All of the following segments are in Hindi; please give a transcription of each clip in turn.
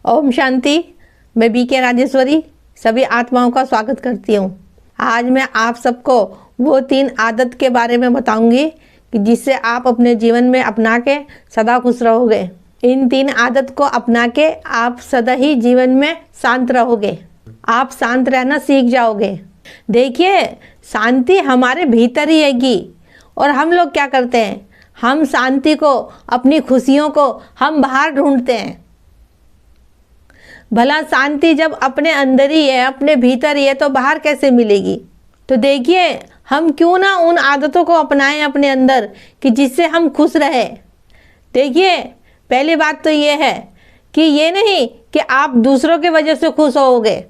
ओम शांति। मैं बीके राजेश्वरी सभी आत्माओं का स्वागत करती हूँ। आज मैं आप सबको वो 3 आदत के बारे में बताऊंगी कि जिससे आप अपने जीवन में अपना के सदा खुश रहोगे। इन 3 आदत को अपना के आप सदा ही जीवन में शांत रहोगे। आप शांत रहना सीख जाओगे। देखिए, शांति हमारे भीतर ही हैगी और हम लोग क्या करते हैं, हम शांति को, अपनी खुशियों को हम बाहर ढूंढते हैं। भला शांति जब अपने अंदर ही है, अपने भीतर ही है, तो बाहर कैसे मिलेगी। तो देखिए, हम क्यों ना उन आदतों को अपनाएं अपने अंदर कि जिससे हम खुश रहे। देखिए, पहली बात तो ये है कि ये नहीं कि आप दूसरों की वजह से खुश होगे,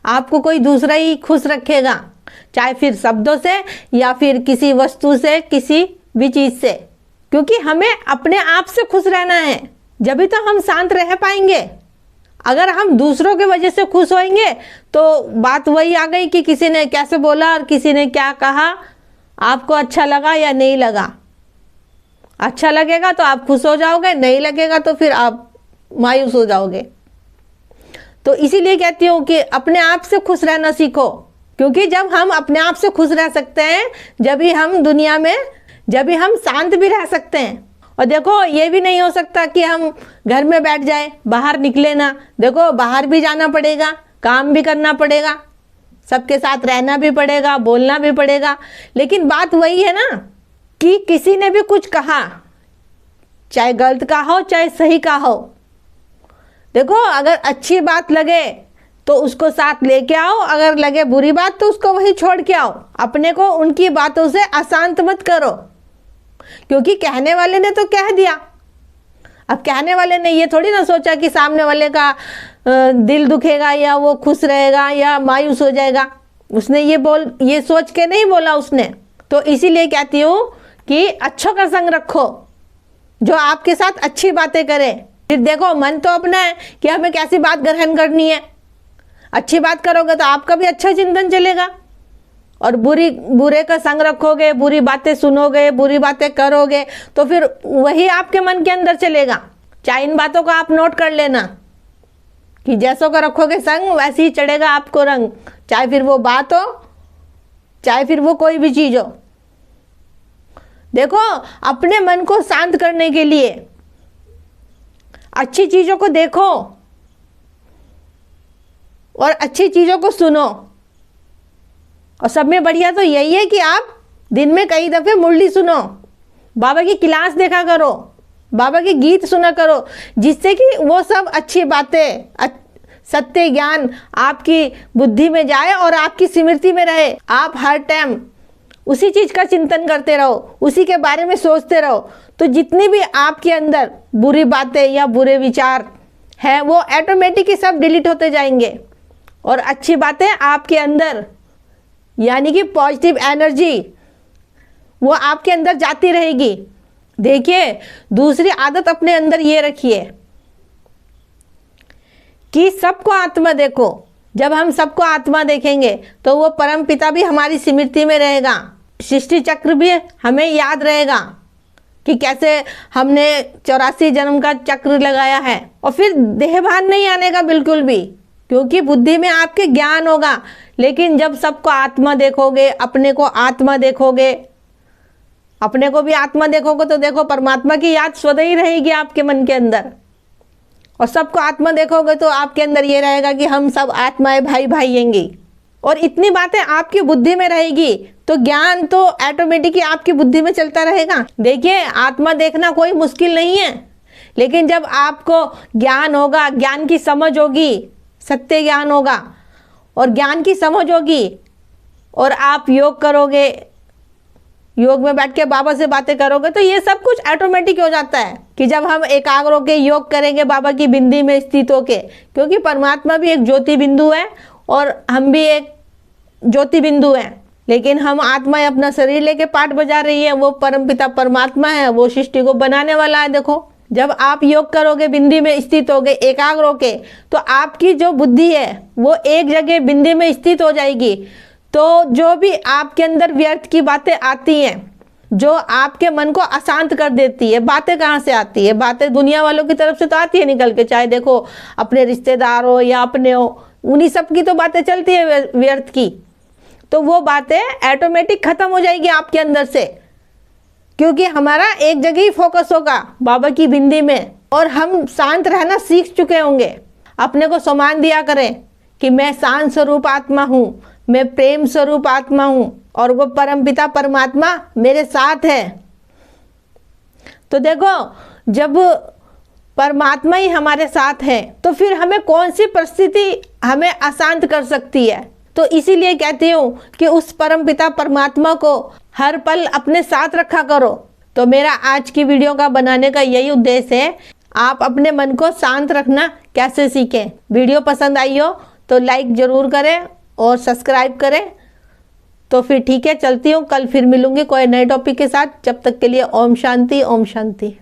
आपको कोई दूसरा ही खुश रखेगा, चाहे फिर शब्दों से या फिर किसी वस्तु से, किसी भी चीज़ से। क्योंकि हमें अपने आप से खुश रहना है, जब भी तो हम शांत रह पाएंगे। अगर हम दूसरों की वजह से खुश होंगे तो बात वही आ गई कि किसी ने कैसे बोला और किसी ने क्या कहा, आपको अच्छा लगा या नहीं लगा। अच्छा लगेगा तो आप खुश हो जाओगे, नहीं लगेगा तो फिर आप मायूस हो जाओगे। तो इसीलिए कहती हूँ कि अपने आप से खुश रहना सीखो। क्योंकि जब हम अपने आप से खुश रह सकते हैं, जब भी हम दुनिया में, जब भी हम शांत भी रह सकते हैं। और देखो, ये भी नहीं हो सकता कि हम घर में बैठ जाए, बाहर निकले ना। देखो, बाहर भी जाना पड़ेगा, काम भी करना पड़ेगा, सबके साथ रहना भी पड़ेगा, बोलना भी पड़ेगा। लेकिन बात वही है ना कि किसी ने भी कुछ कहा, चाहे गलत कहा हो चाहे सही कहा हो, देखो, अगर अच्छी बात लगे तो उसको साथ लेके आओ, अगर लगे बुरी बात तो उसको वहीं छोड़ के आओ। अपने को उनकी बातों से अशांत मत करो, क्योंकि कहने वाले ने तो कह दिया। अब कहने वाले ने ये थोड़ी ना सोचा कि सामने वाले का दिल दुखेगा या वो खुश रहेगा या मायूस हो जाएगा। उसने ये सोच के नहीं बोला उसने। तो इसीलिए कहती हूँ कि अच्छों का संग रखो, जो आपके साथ अच्छी बातें करे। फिर देखो, मन तो अपना है कि हमें कैसी बात ग्रहण करनी है। अच्छी बात करोगे तो आपका भी अच्छा चिंतन चलेगा। और बुरे का संग रखोगे, बुरी बातें सुनोगे, बुरी बातें करोगे, तो फिर वही आपके मन के अंदर चलेगा। चाहे इन बातों को आप नोट कर लेना कि जैसों का रखोगे संग वैसे ही चढ़ेगा आपको रंग। चाहे फिर वो बात हो, चाहे फिर वो कोई भी चीज हो। देखो, अपने मन को शांत करने के लिए अच्छी चीजों को देखो और अच्छी चीजों को सुनो। और सब में बढ़िया तो यही है कि आप दिन में कई दफ़े मुरली सुनो, बाबा की क्लास देखा करो, बाबा के गीत सुना करो, जिससे कि वो सब अच्छी बातें, सत्य ज्ञान आपकी बुद्धि में जाए और आपकी स्मृति में रहे। आप हर टाइम उसी चीज़ का चिंतन करते रहो, उसी के बारे में सोचते रहो। तो जितनी भी आपके अंदर बुरी बातें या बुरे विचार हैं, वो ऑटोमेटिक ही सब डिलीट होते जाएंगे और अच्छी बातें आपके अंदर, यानी कि पॉजिटिव एनर्जी, वो आपके अंदर जाती रहेगी। देखिए, दूसरी आदत अपने अंदर ये रखिए कि सबको आत्मा देखो। जब हम सबको आत्मा देखेंगे तो वो परम पिता भी हमारी स्मृति में रहेगा, सृष्टि चक्र भी हमें याद रहेगा कि कैसे हमने 84 जन्म का चक्र लगाया है। और फिर देहभान नहीं आने का बिल्कुल भी, क्योंकि बुद्धि में आपके ज्ञान होगा। लेकिन जब सबको आत्मा देखोगे, अपने को आत्मा देखोगे, अपने को भी आत्मा देखोगे, तो देखो परमात्मा की याद स्वतः ही रहेगी आपके मन के अंदर। और सबको आत्मा देखोगे तो आपके अंदर ये रहेगा कि हम सब आत्माएं भाई भाई होंगी। और इतनी बातें आपकी बुद्धि में रहेगी तो ज्ञान तो ऑटोमेटिक ही आपकी बुद्धि में चलता रहेगा। देखिए, आत्मा देखना कोई मुश्किल नहीं है, लेकिन जब आपको ज्ञान होगा, ज्ञान की समझ होगी, सत्य ज्ञान होगा और ज्ञान की समझ होगी, और आप योग करोगे, योग में बैठ के बाबा से बातें करोगे, तो ये सब कुछ ऑटोमेटिक हो जाता है कि जब हम एकाग्र होके योग करेंगे बाबा की बिंदी में स्थित होके। क्योंकि परमात्मा भी एक ज्योति बिंदु है और हम भी एक ज्योति बिंदु हैं। लेकिन हम आत्मा अपना शरीर लेके पाठ बजा रही है, वो परमपिता परमात्मा है, वो सृष्टि को बनाने वाला है। देखो, जब आप योग करोगे, बिंदी में स्थित होगे, एकाग्र होके, तो आपकी जो बुद्धि है वो एक जगह बिंदी में स्थित हो जाएगी। तो जो भी आपके अंदर व्यर्थ की बातें आती हैं, जो आपके मन को अशांत कर देती है। बातें कहाँ से आती है? बातें दुनिया वालों की तरफ से तो आती है निकल के, चाहे देखो अपने रिश्तेदार हो या अपने हो, उन्हीं सब की तो बातें चलती है व्यर्थ की। तो वो बातें ऑटोमेटिक खत्म हो जाएगी आपके अंदर से, क्योंकि हमारा एक जगह ही फोकस होगा बाबा की बिंदी में, और हम शांत रहना सीख चुके होंगे। अपने को सम्मान दिया करें कि मैं शांत स्वरूप आत्मा हूँ, मैं प्रेम स्वरूप आत्मा हूँ, और वो परमपिता परमात्मा मेरे साथ है। तो देखो, जब परमात्मा ही हमारे साथ है तो फिर हमें कौन सी परिस्थिति हमें अशांत कर सकती है? तो इसीलिए कहती हूँ कि उस परमपिता परमात्मा को हर पल अपने साथ रखा करो। तो मेरा आज की वीडियो का बनाने का यही उद्देश्य है, आप अपने मन को शांत रखना कैसे सीखें। वीडियो पसंद आई हो तो लाइक ज़रूर करें और सब्सक्राइब करें। तो फिर ठीक है, चलती हूँ, कल फिर मिलूंगी कोई नए टॉपिक के साथ। जब तक के लिए ओम शांति, ओम शांति।